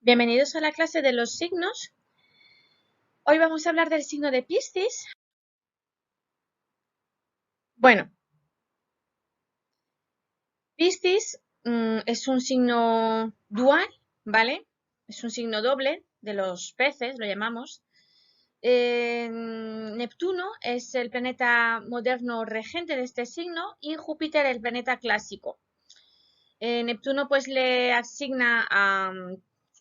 Bienvenidos a la clase de los signos. Hoy vamos a hablar del signo de Piscis. Bueno, Piscis es un signo dual, ¿vale? Es un signo doble de los peces, lo llamamos. Neptuno es el planeta moderno regente de este signo y Júpiter el planeta clásico. Neptuno pues le asigna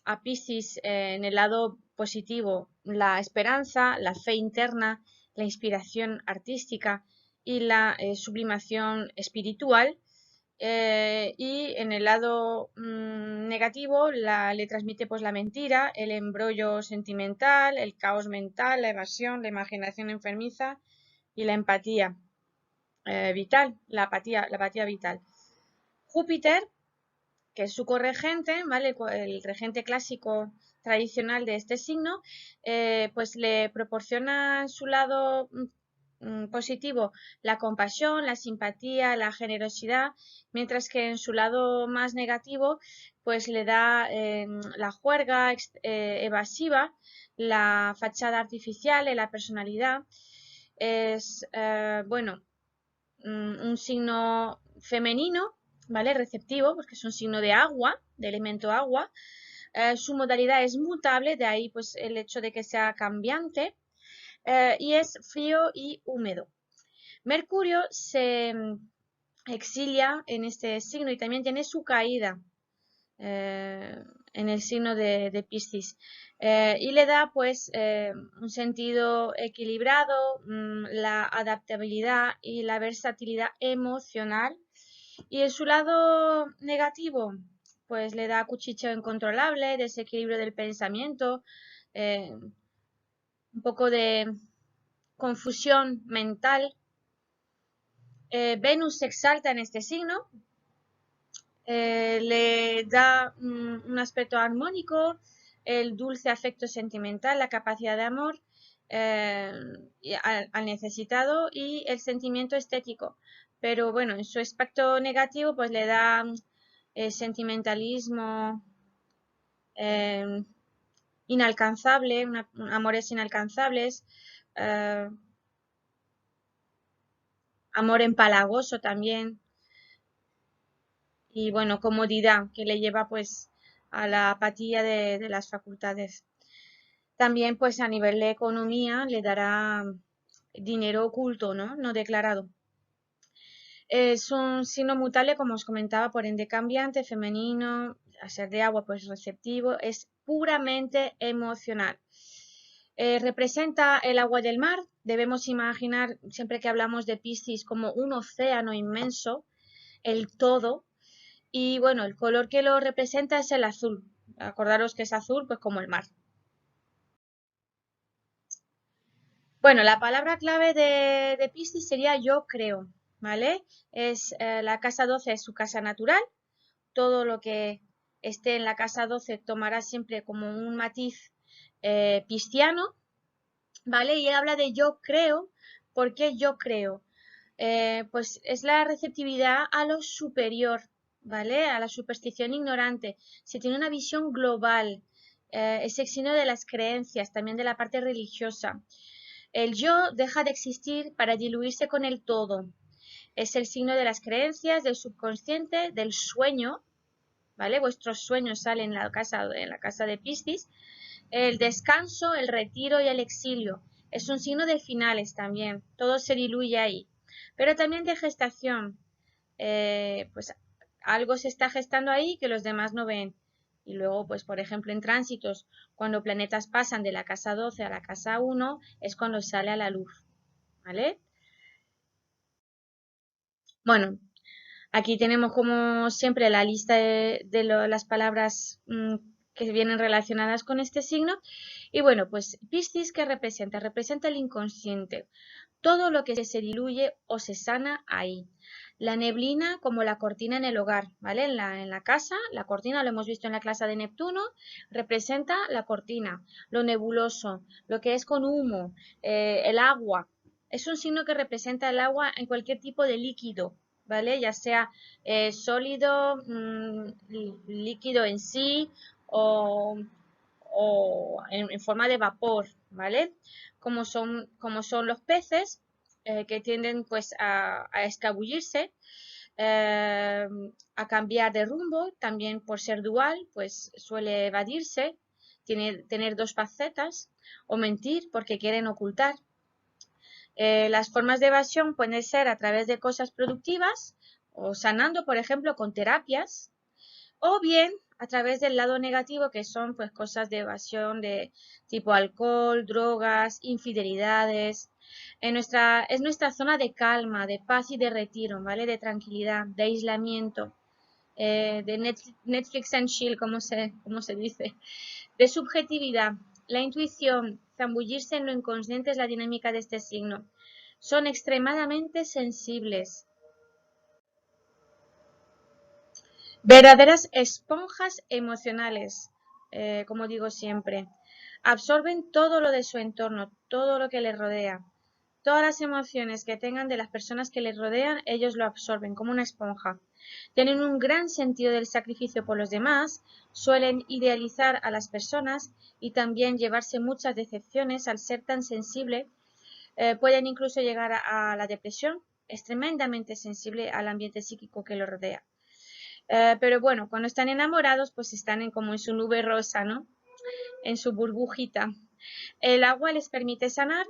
a Piscis en el lado positivo la esperanza, la fe interna, la inspiración artística y la sublimación espiritual. Y en el lado negativo le transmite pues la mentira, el embrollo sentimental, el caos mental, la evasión, la imaginación enfermiza y la empatía vital, la apatía vital. Júpiter, que es su corregente, ¿vale? El regente clásico tradicional de este signo, pues le proporciona en su lado positivo la compasión, la simpatía, la generosidad, mientras que en su lado más negativo, pues le da la juerga evasiva, la fachada artificial, la personalidad. Es, bueno, un signo femenino, ¿vale? Receptivo, porque es un signo de agua, de elemento agua. Su modalidad es mutable, de ahí pues el hecho de que sea cambiante, y es frío y húmedo. Mercurio se exilia en este signo y también tiene su caída en el signo de Piscis. Y le da pues un sentido equilibrado, la adaptabilidad y la versatilidad emocional. Y en su lado negativo, pues le da cuchicheo incontrolable, desequilibrio del pensamiento, un poco de confusión mental. Venus se exalta en este signo, le da un aspecto armónico, el dulce afecto sentimental, la capacidad de amor al necesitado y el sentimiento estético. Pero bueno, en su aspecto negativo pues le da sentimentalismo inalcanzable, amores inalcanzables, amor empalagoso también. Y bueno, comodidad que le lleva pues a la apatía de las facultades. También pues a nivel de economía le dará dinero oculto, ¿no? No declarado. Es un signo mutable, como os comentaba, por ende cambiante, femenino, a ser de agua pues receptivo, es puramente emocional. Representa el agua del mar, debemos imaginar siempre que hablamos de Piscis como un océano inmenso, el todo. Y bueno, el color que lo representa es el azul. Acordaros que es azul, pues como el mar. Bueno, la palabra clave de Piscis sería yo creo, ¿vale? Es la casa 12 es su casa natural. Todo lo que esté en la casa 12 tomará siempre como un matiz pisciano, ¿vale? Y habla de yo creo. ¿Por qué yo creo? Pues es la receptividad a lo superior, ¿vale? A la superstición ignorante. Se tiene una visión global, es el signo de las creencias, también de la parte religiosa. El yo deja de existir para diluirse con el todo. Es el signo de las creencias, del subconsciente, del sueño, ¿vale? Vuestros sueños salen en la casa de Piscis. El descanso, el retiro y el exilio. Es un signo de finales también. Todo se diluye ahí. Pero también de gestación. Pues algo se está gestando ahí que los demás no ven. Y luego, pues por ejemplo, en tránsitos, cuando planetas pasan de la casa 12 a la casa 1, es cuando sale a la luz. ¿Vale? Bueno, aquí tenemos como siempre la lista de las palabras que vienen relacionadas con este signo. Y bueno, pues Piscis, ¿qué representa? Representa el inconsciente. Todo lo que se diluye o se sana ahí. La neblina como la cortina en el hogar, ¿vale? En la casa, la cortina, lo hemos visto en la clase de Neptuno, representa la cortina, lo nebuloso, lo que es con humo, el agua. Es un signo que representa el agua en cualquier tipo de líquido, ¿vale? Ya sea sólido, líquido en sí o en forma de vapor, ¿vale? Como son los peces, que tienden pues a escabullirse, eh, a cambiar de rumbo, también por ser dual, pues suele evadirse, tener dos facetas, o mentir porque quieren ocultar. Las formas de evasión pueden ser a través de cosas productivas o sanando, por ejemplo, con terapias, o bien a través del lado negativo, que son pues cosas de evasión de tipo alcohol, drogas, infidelidades. Es nuestra zona de calma, de paz y de retiro, ¿vale? De tranquilidad, de aislamiento, de Netflix and chill, como se dice, de subjetividad. La intuición, zambullirse en lo inconsciente es la dinámica de este signo. Son extremadamente sensibles, verdaderas esponjas emocionales, como digo siempre. Absorben todo lo de su entorno, todo lo que les rodea. Todas las emociones que tengan de las personas que les rodean, ellos lo absorben como una esponja. Tienen un gran sentido del sacrificio por los demás, suelen idealizar a las personas y también llevarse muchas decepciones al ser tan sensible. Pueden incluso llegar a la depresión. Es tremendamente sensible al ambiente psíquico que lo rodea. Pero bueno, cuando están enamorados, pues están como en su nube rosa, ¿no? En su burbujita. El agua les permite sanar,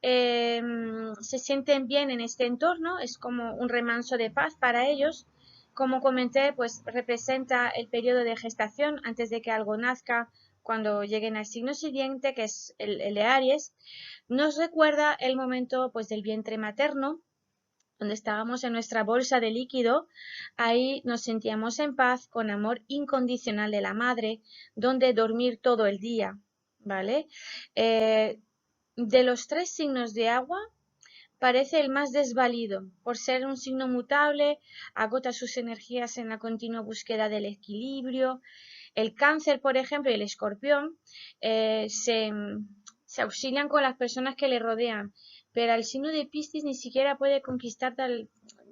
se sienten bien en este entorno, es como un remanso de paz para ellos. Como comenté, pues representa el periodo de gestación antes de que algo nazca, cuando lleguen al signo siguiente, que es el de Aries. Nos recuerda el momento pues del vientre materno, donde estábamos en nuestra bolsa de líquido. Ahí nos sentíamos en paz, con amor incondicional de la madre, donde dormir todo el día, ¿vale? De los tres signos de agua, parece el más desvalido, por ser un signo mutable, agota sus energías en la continua búsqueda del equilibrio. El Cáncer, por ejemplo, y el Escorpión se auxilian con las personas que le rodean, pero el signo de Piscis ni siquiera puede conquistar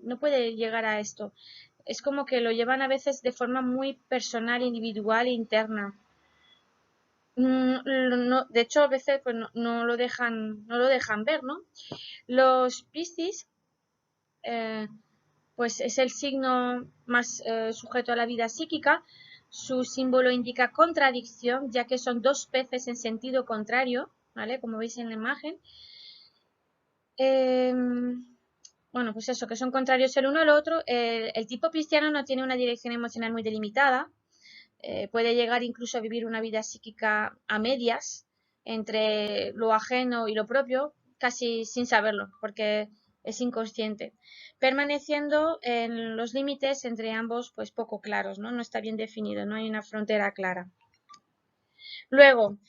no puede llegar a esto. Es como que lo llevan a veces de forma muy personal, individual e interna. De hecho, a veces pues no lo dejan ver, ¿no? Los Piscis, eh, pues es el signo más sujeto a la vida psíquica. Su símbolo indica contradicción, ya que son dos peces en sentido contrario, ¿vale? Como veis en la imagen. Bueno, pues eso, que son contrarios el uno al otro. El tipo pisciano no tiene una dirección emocional muy delimitada. Puede llegar incluso a vivir una vida psíquica a medias entre lo ajeno y lo propio, casi sin saberlo, porque es inconsciente, permaneciendo en los límites entre ambos pues poco claros, ¿no? No está bien definido, no hay una frontera clara. Luego,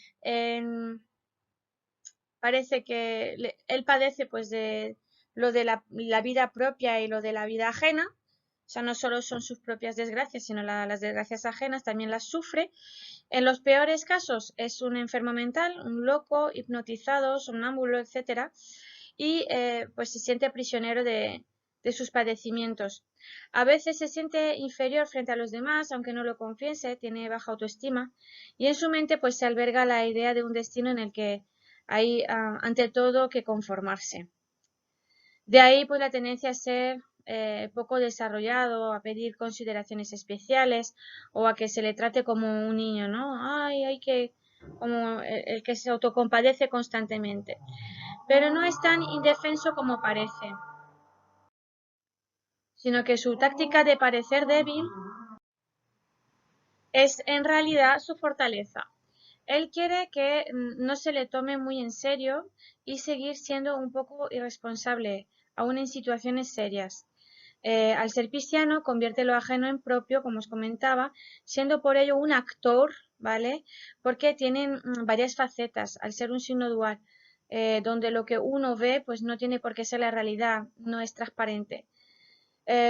parece que él padece pues de lo de la vida propia y lo de la vida ajena. O sea, no solo son sus propias desgracias, sino las desgracias ajenas también las sufre. En los peores casos es un enfermo mental, un loco, hipnotizado, somnámbulo, etc. Y pues se siente prisionero de sus padecimientos. A veces se siente inferior frente a los demás, aunque no lo confiese, tiene baja autoestima, y en su mente pues se alberga la idea de un destino en el que hay ante todo que conformarse. De ahí pues la tendencia a ser poco desarrollado, a pedir consideraciones especiales o a que se le trate como un niño, ¿no? Ay, hay que, como el que se autocompadece constantemente. Pero no es tan indefenso como parece, sino que su táctica de parecer débil es en realidad su fortaleza. Él quiere que no se le tome muy en serio y seguir siendo un poco irresponsable, aún en situaciones serias. Al ser pisciano, convierte lo ajeno en propio, como os comentaba, siendo por ello un actor, ¿vale? Porque tienen varias facetas, al ser un signo dual, donde lo que uno ve, pues no tiene por qué ser la realidad, no es transparente.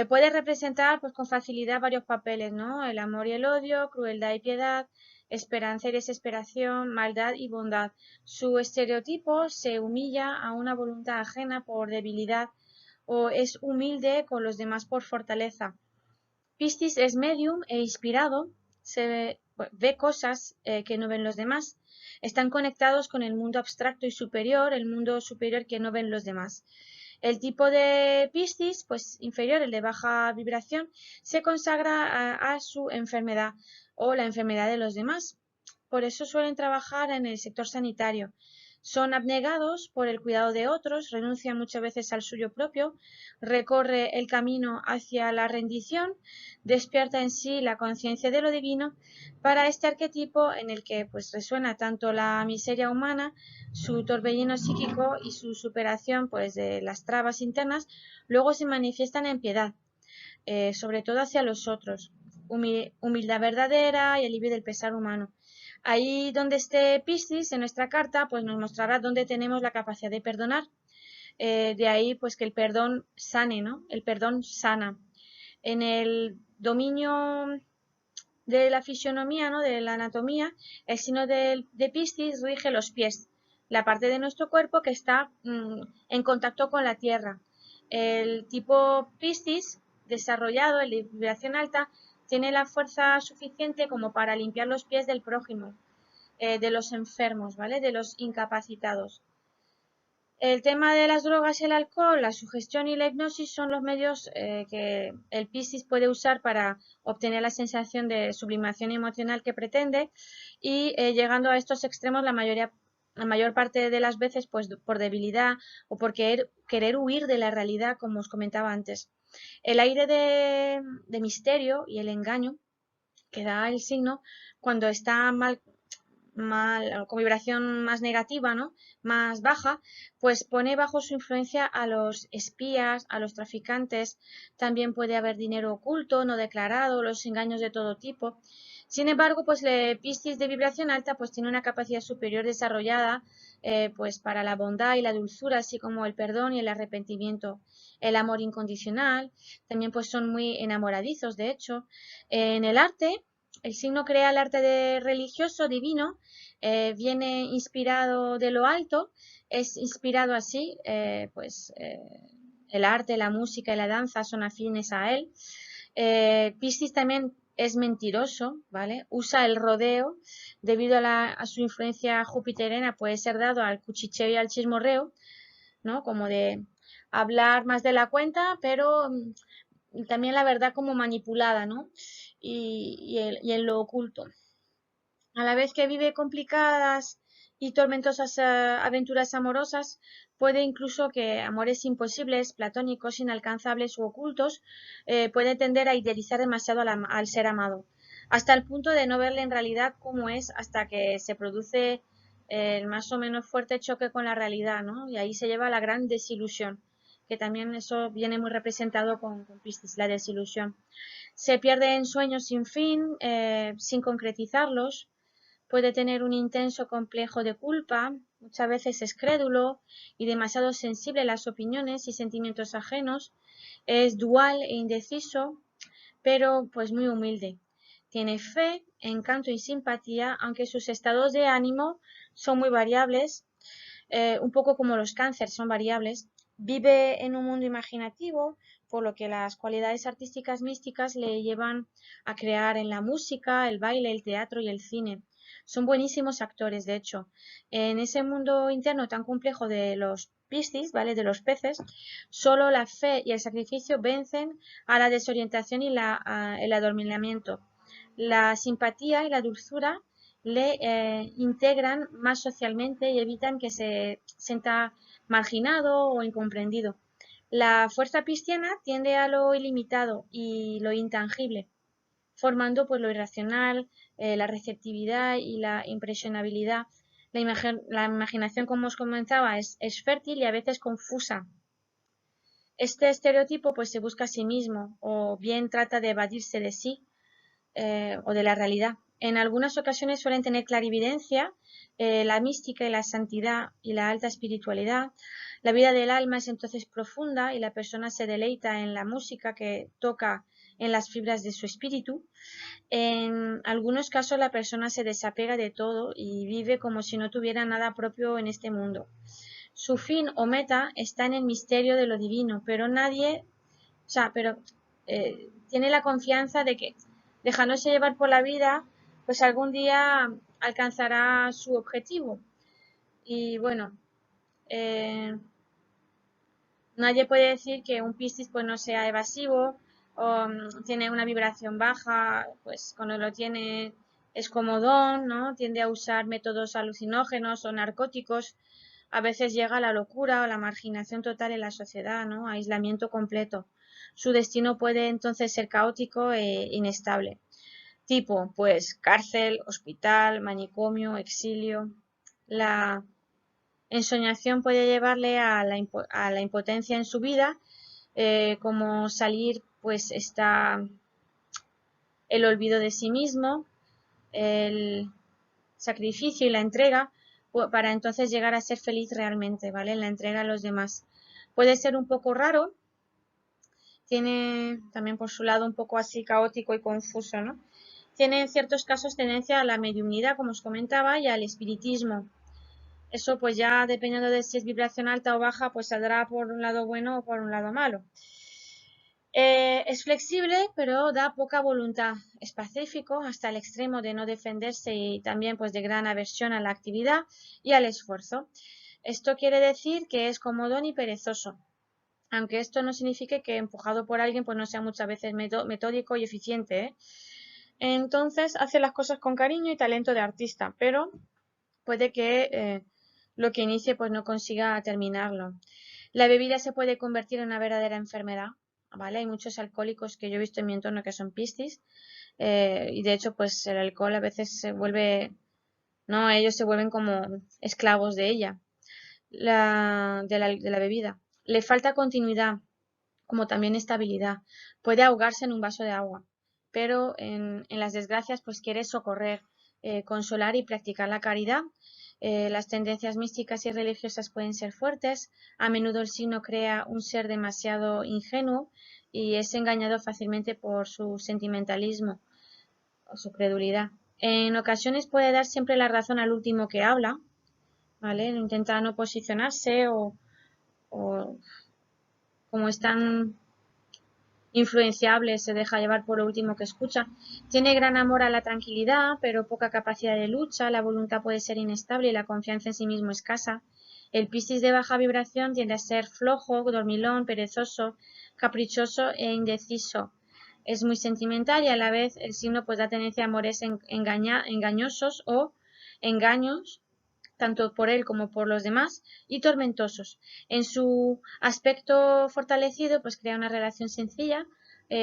Puede representar pues, con facilidad varios papeles, ¿no? El amor y el odio, crueldad y piedad, esperanza y desesperación, maldad y bondad. Su estereotipo se humilla a una voluntad ajena por debilidad o es humilde con los demás por fortaleza. Piscis es medium e inspirado, se ve cosas que no ven los demás. Están conectados con el mundo abstracto y superior, el mundo superior que no ven los demás. El tipo de Piscis, pues inferior, el de baja vibración, se consagra a su enfermedad o la enfermedad de los demás. Por eso suelen trabajar en el sector sanitario. Son abnegados por el cuidado de otros, renuncian muchas veces al suyo propio, recorre el camino hacia la rendición, despierta en sí la conciencia de lo divino para este arquetipo en el que pues resuena tanto la miseria humana, su torbellino psíquico y su superación pues de las trabas internas, luego se manifiestan en piedad, sobre todo hacia los otros, humildad verdadera y alivio del pesar humano. Ahí donde esté Piscis en nuestra carta, pues nos mostrará dónde tenemos la capacidad de perdonar. De ahí pues que el perdón sane, ¿no? El perdón sana. En el dominio de la fisionomía, ¿no? De la anatomía, el signo de Piscis rige los pies, la parte de nuestro cuerpo que está en contacto con la tierra. El tipo Piscis desarrollado, el de vibración alta, tiene la fuerza suficiente como para limpiar los pies del prójimo, de los enfermos, ¿vale? De los incapacitados. El tema de las drogas y el alcohol, la sugestión y la hipnosis son los medios que el Piscis puede usar para obtener la sensación de sublimación emocional que pretende y llegando a estos extremos la mayor parte de las veces pues por debilidad o por querer huir de la realidad, como os comentaba antes. El aire de misterio y el engaño que da el signo cuando está con vibración más negativa, ¿no? Más baja, pues pone bajo su influencia a los espías, a los traficantes, también puede haber dinero oculto, no declarado, los engaños de todo tipo. Sin embargo, pues el Piscis de vibración alta pues tiene una capacidad superior desarrollada pues para la bondad y la dulzura, así como el perdón y el arrepentimiento, el amor incondicional, también pues son muy enamoradizos, de hecho. En el arte, el signo crea el arte de religioso divino, viene inspirado de lo alto, es inspirado así, el arte, la música y la danza son afines a él. Piscis también es mentiroso, ¿vale? Usa el rodeo debido a su influencia jupiterena, puede ser dado al cuchicheo y al chismorreo, ¿no? Como de hablar más de la cuenta, pero también la verdad como manipulada, ¿no? Y en lo oculto. A la vez que vive complicadas y tormentosas aventuras amorosas, puede incluso que amores imposibles, platónicos, inalcanzables u ocultos, puede tender a idealizar demasiado al ser amado, hasta el punto de no verle en realidad como es hasta que se produce el más o menos fuerte choque con la realidad, ¿no? Y ahí se lleva la gran desilusión, que también eso viene muy representado con Piscis, la desilusión. Se pierde en sueños sin fin, sin concretizarlos, puede tener un intenso complejo de culpa, muchas veces es crédulo y demasiado sensible a las opiniones y sentimientos ajenos, es dual e indeciso, pero pues muy humilde. Tiene fe, encanto y simpatía, aunque sus estados de ánimo son muy variables, un poco como los cánceres son variables. Vive en un mundo imaginativo, por lo que las cualidades artísticas místicas le llevan a crear en la música, el baile, el teatro y el cine. Son buenísimos actores, de hecho. En ese mundo interno tan complejo de los Piscis, ¿vale? De los peces, solo la fe y el sacrificio vencen a la desorientación y el adormilamiento. La simpatía y la dulzura le integran más socialmente y evitan que se sienta marginado o incomprendido. La fuerza pisciana tiende a lo ilimitado y lo intangible, formando pues lo irracional, la receptividad y la impresionabilidad. La imaginación, como os comentaba, es fértil y a veces confusa. Este estereotipo pues se busca a sí mismo o bien trata de evadirse de sí o de la realidad. En algunas ocasiones suelen tener clarividencia, la mística y la santidad y la alta espiritualidad. La vida del alma es entonces profunda y la persona se deleita en la música que toca en las fibras de su espíritu. En algunos casos la persona se desapega de todo y vive como si no tuviera nada propio en este mundo. Su fin o meta está en el misterio de lo divino, pero tiene la confianza de que dejándose llevar por la vida, pues algún día alcanzará su objetivo. Y bueno, eh, nadie puede decir que un Piscis pues no sea evasivo o tiene una vibración baja, pues cuando lo tiene es comodón, ¿no? Tiende a usar métodos alucinógenos o narcóticos. A veces llega a la locura o la marginación total en la sociedad, ¿no? Aislamiento completo. Su destino puede entonces ser caótico e inestable. Tipo, pues cárcel, hospital, manicomio, exilio. La ensoñación puede llevarle a la impotencia en su vida, como salir, pues está el olvido de sí mismo, el sacrificio y la entrega, para entonces llegar a ser feliz realmente, ¿vale? La entrega a los demás. Puede ser un poco raro, tiene también por su lado un poco así caótico y confuso, ¿no? Tiene en ciertos casos tendencia a la mediunidad, como os comentaba, y al espiritismo. Eso pues ya dependiendo de si es vibración alta o baja, pues saldrá por un lado bueno o por un lado malo. Es flexible, pero da poca voluntad. Es pacífico hasta el extremo de no defenderse y también pues de gran aversión a la actividad y al esfuerzo. Esto quiere decir que es comodón y perezoso, aunque esto no signifique que empujado por alguien pues no sea muchas veces metódico y eficiente, ¿eh? Entonces hace las cosas con cariño y talento de artista, pero puede que lo que inicie pues no consiga terminarlo. La bebida se puede convertir en una verdadera enfermedad, ¿vale? Hay muchos alcohólicos que yo he visto en mi entorno que son Piscis, y de hecho pues el alcohol a veces se vuelve, no, ellos se vuelven como esclavos de ella, de la bebida. Le falta continuidad, como también estabilidad. Puede ahogarse en un vaso de agua, pero en las desgracias pues quiere socorrer, consolar y practicar la caridad. Las tendencias místicas y religiosas pueden ser fuertes. A menudo el signo crea un ser demasiado ingenuo y es engañado fácilmente por su sentimentalismo o su credulidad. En ocasiones puede dar siempre la razón al último que habla, ¿vale? Intenta no posicionarse o como están influenciable, se deja llevar por lo último que escucha. Tiene gran amor a la tranquilidad, pero poca capacidad de lucha, la voluntad puede ser inestable y la confianza en sí mismo escasa. El Piscis de baja vibración tiende a ser flojo, dormilón, perezoso, caprichoso e indeciso. Es muy sentimental y a la vez el signo pues da tendencia a amores engañosos o engaños tanto por él como por los demás, y tormentosos. En su aspecto fortalecido, pues crea una relación sencilla,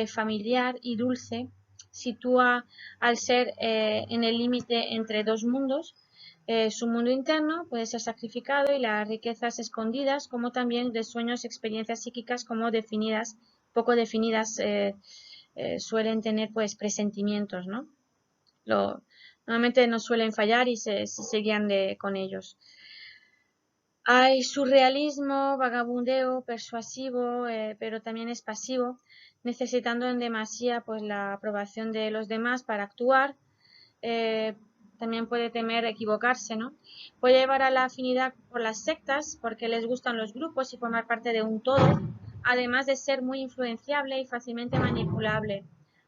familiar y dulce. Sitúa al ser en el límite entre dos mundos. Su mundo interno puede ser sacrificado y las riquezas escondidas, como también de sueños, experiencias psíquicas como definidas, poco definidas, suelen tener pues presentimientos, ¿no? Normalmente no suelen fallar y se guían con ellos. Hay surrealismo, vagabundeo, persuasivo, pero también es pasivo, necesitando en demasía pues la aprobación de los demás para actuar. Eh, También puede temer equivocarse, ¿no? Puede llevar a la afinidad por las sectas porque les gustan los grupos y formar parte de un todo, además de ser muy influenciable y fácilmente manipulable,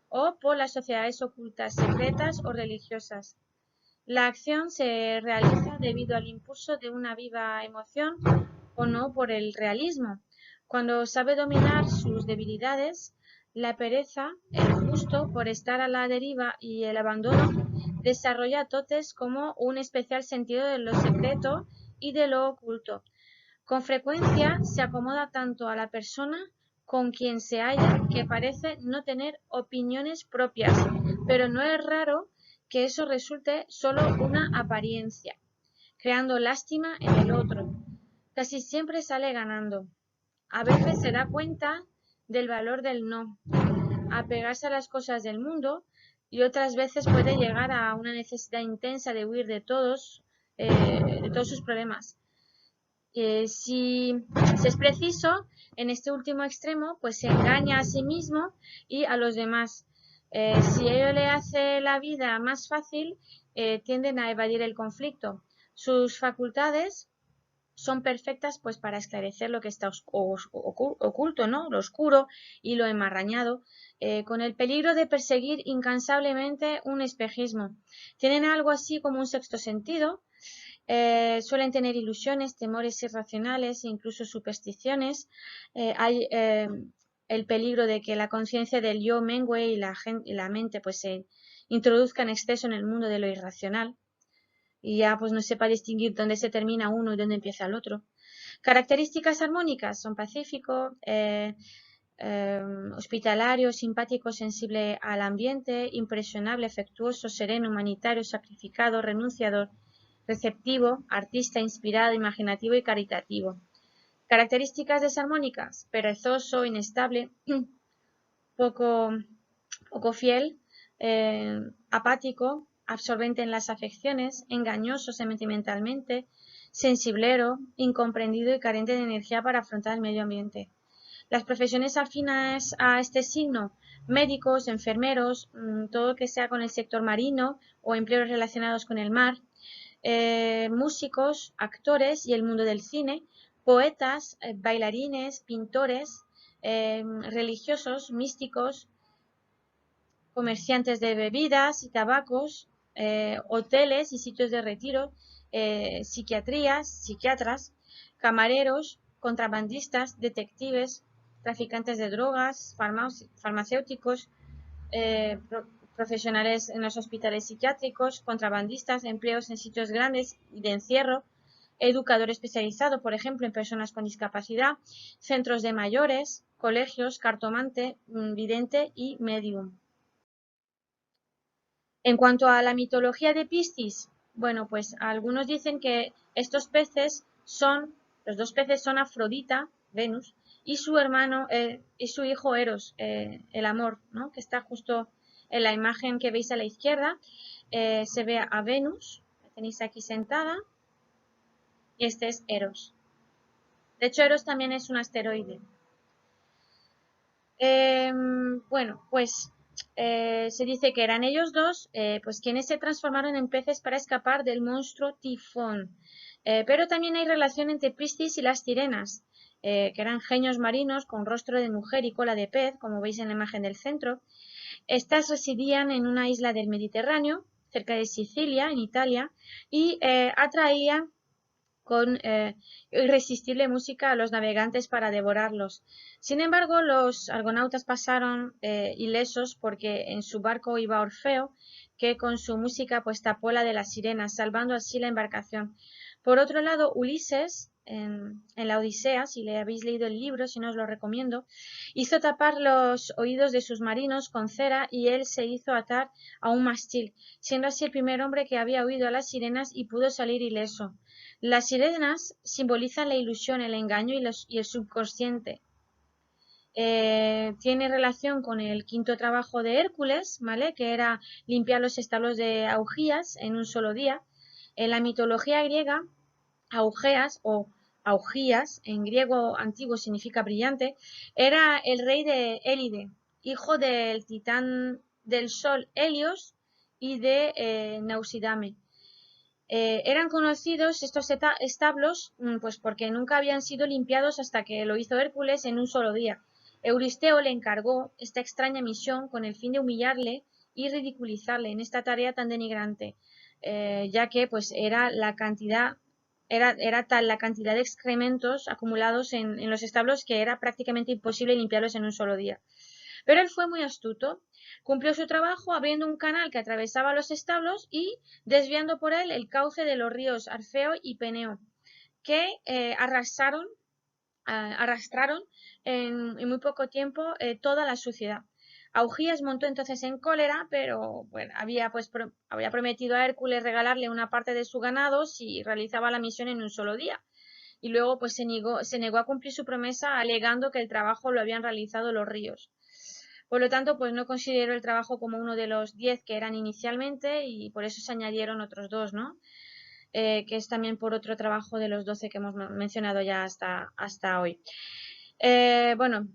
o por las sociedades ocultas, secretas o religiosas. La acción se realiza debido al impulso de una viva emoción o no por el realismo. Cuando sabe dominar sus debilidades, la pereza, el gusto por estar a la deriva y el abandono, desarrolla dotes como un especial sentido de lo secreto y de lo oculto. Con frecuencia se acomoda tanto a la persona con quien se halla que parece no tener opiniones propias, pero no es raro que eso resulte solo una apariencia, creando lástima en el otro. Casi siempre sale ganando. A veces se da cuenta del valor del no, apegarse a las cosas del mundo, y otras veces puede llegar a una necesidad intensa de huir de todos sus problemas. Si es preciso, en este último extremo, pues se engaña a sí mismo y a los demás. Si ello le hace la vida más fácil, tienden a evadir el conflicto. Sus facultades son perfectas pues para esclarecer lo que está oculto, ¿no? Lo oscuro y lo enmarrañado, con el peligro de perseguir incansablemente un espejismo. Tienen algo así como un sexto sentido, suelen tener ilusiones, temores irracionales e incluso supersticiones. Hay el peligro de que la conciencia del yo mengue y la mente pues se introduzca en exceso en el mundo de lo irracional y ya pues no sepa distinguir dónde se termina uno y dónde empieza el otro. Características armónicas son pacífico, hospitalario, simpático, sensible al ambiente, impresionable, afectuoso, sereno, humanitario, sacrificado, renunciador, receptivo, artista, inspirado, imaginativo y caritativo. Características desarmónicas: perezoso, inestable, poco fiel, apático, absorbente en las afecciones, engañoso sentimentalmente, sensiblero, incomprendido y carente de energía para afrontar el medio ambiente. Las profesiones afines a este signo: médicos, enfermeros, todo lo que sea con el sector marino o empleos relacionados con el mar, músicos, actores y el mundo del cine, poetas, bailarines, pintores, religiosos, místicos, comerciantes de bebidas y tabacos, hoteles y sitios de retiro, psiquiatras, camareros, contrabandistas, detectives, traficantes de drogas, farmacéuticos, profesionales en los hospitales psiquiátricos, contrabandistas, empleos en sitios grandes y de encierro, educador especializado, por ejemplo, en personas con discapacidad, centros de mayores, colegios, cartomante, vidente y medium. En cuanto a la mitología de Piscis, bueno, pues algunos dicen que los dos peces son Afrodita, Venus, y su hermano y su hijo Eros, el amor, ¿no? Que está justo en la imagen que veis a la izquierda. Se ve a Venus, la tenéis aquí sentada, y este es Eros. De hecho, Eros también es un asteroide. Bueno, pues se dice que eran ellos dos, pues quienes se transformaron en peces para escapar del monstruo Tifón. Pero también hay relación entre Piscis y las sirenas, que eran genios marinos con rostro de mujer y cola de pez, como veis en la imagen del centro. Estas residían en una isla del Mediterráneo, cerca de Sicilia, en Italia, y atraían con irresistible música a los navegantes para devorarlos. Sin embargo, los argonautas pasaron ilesos porque en su barco iba Orfeo, que con su música pues tapó la de las sirenas, salvando así la embarcación. Por otro lado, Ulises, en la Odisea, si le habéis leído el libro, si no os lo recomiendo, hizo tapar los oídos de sus marinos con cera y él se hizo atar a un mástil, siendo así el primer hombre que había oído a las sirenas y pudo salir ileso. Las sirenas simbolizan la ilusión, el engaño y el subconsciente. Tiene relación con el quinto trabajo de Hércules, ¿vale? Que era limpiar los establos de Augías en un solo día. En la mitología griega, Augeas o Augías, en griego antiguo significa brillante, era el rey de Élide, hijo del titán del sol Helios y de Nausidame. Eran conocidos estos establos pues porque nunca habían sido limpiados hasta que lo hizo Hércules en un solo día. Euristeo le encargó esta extraña misión con el fin de humillarle y ridiculizarle en esta tarea tan denigrante, ya que pues era tal la cantidad de excrementos acumulados en los establos que era prácticamente imposible limpiarlos en un solo día. Pero él fue muy astuto, cumplió su trabajo abriendo un canal que atravesaba los establos y desviando por él el cauce de los ríos Arfeo y Peneo, que arrastraron en muy poco tiempo toda la suciedad. Augías montó entonces en cólera, pero bueno, había prometido a Hércules regalarle una parte de su ganado si realizaba la misión en un solo día. Y luego pues se negó a cumplir su promesa alegando que el trabajo lo habían realizado los ríos. Por lo tanto, pues no considero el trabajo como uno de los 10 que eran inicialmente y por eso se añadieron otros dos, ¿no? Que es también por otro trabajo de los 12 que hemos mencionado ya hasta hoy. Bueno,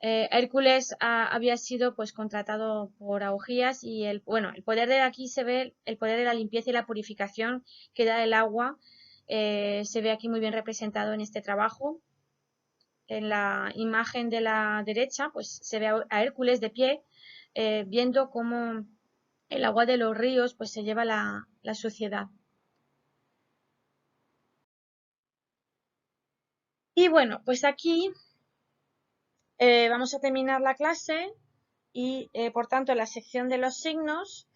Hércules había sido pues contratado por Augías y el poder de aquí se ve el poder de la limpieza y la purificación que da el agua Se ve aquí muy bien representado en este trabajo. En la imagen de la derecha, pues se ve a Hércules de pie, viendo cómo el agua de los ríos pues se lleva la suciedad. Y bueno, pues aquí vamos a terminar la clase y por tanto la sección de los signos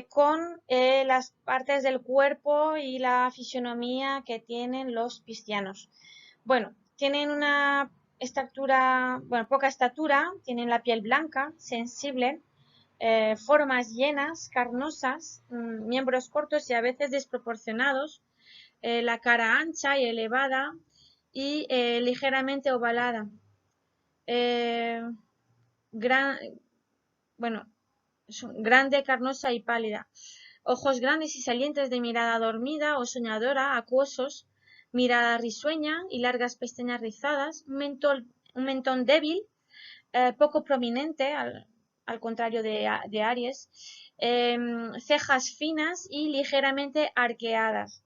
con las partes del cuerpo y la fisionomía que tienen los piscianos. Bueno, tienen una estatura, bueno, poca estatura, tienen la piel blanca, sensible, formas llenas, carnosas, miembros cortos y a veces desproporcionados, la cara ancha y elevada y ligeramente ovalada. Gran, bueno, grande, carnosa y pálida. Ojos grandes y salientes de mirada dormida o soñadora, acuosos, mirada risueña y largas pestañas rizadas, un mentón débil, poco prominente, al contrario de Aries, cejas finas y ligeramente arqueadas.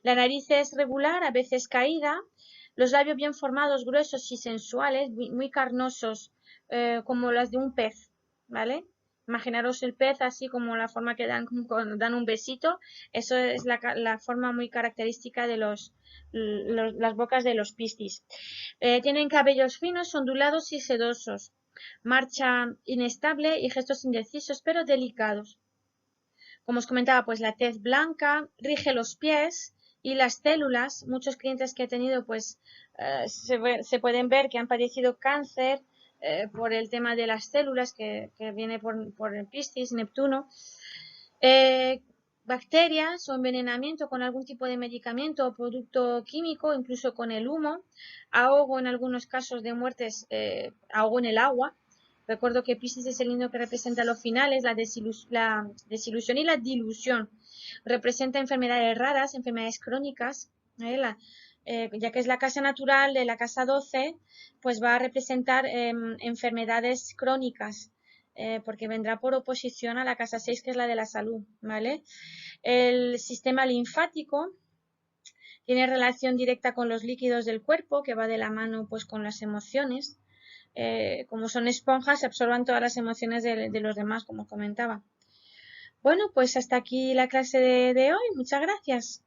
La nariz es regular, a veces caída, los labios bien formados, gruesos y sensuales, muy carnosos, como las de un pez, ¿vale? Imaginaros el pez así como la forma que dan cuando dan un besito, eso es la forma muy característica de las bocas de los piscis. Tienen cabellos finos, ondulados y sedosos, marcha inestable y gestos indecisos pero delicados. Como os comentaba, pues la tez blanca rige los pies y las células. Muchos clientes que he tenido pues se pueden ver que han padecido cáncer por el tema de las células que viene por el Piscis, Neptuno. Bacterias o envenenamiento con algún tipo de medicamento o producto químico, incluso con el humo, ahogo en algunos casos de muertes, ahogo en el agua. Recuerdo que Piscis es el signo que representa los finales, la desilusión y la dilusión. Representa enfermedades raras, enfermedades crónicas, ya que es la casa natural de la casa 12, pues va a representar enfermedades crónicas, porque vendrá por oposición a la casa 6, que es la de la salud, ¿vale? El sistema linfático tiene relación directa con los líquidos del cuerpo, que va de la mano pues con las emociones. Como son esponjas, absorban todas las emociones de los demás, como comentaba. Bueno, pues hasta aquí la clase de hoy. Muchas gracias.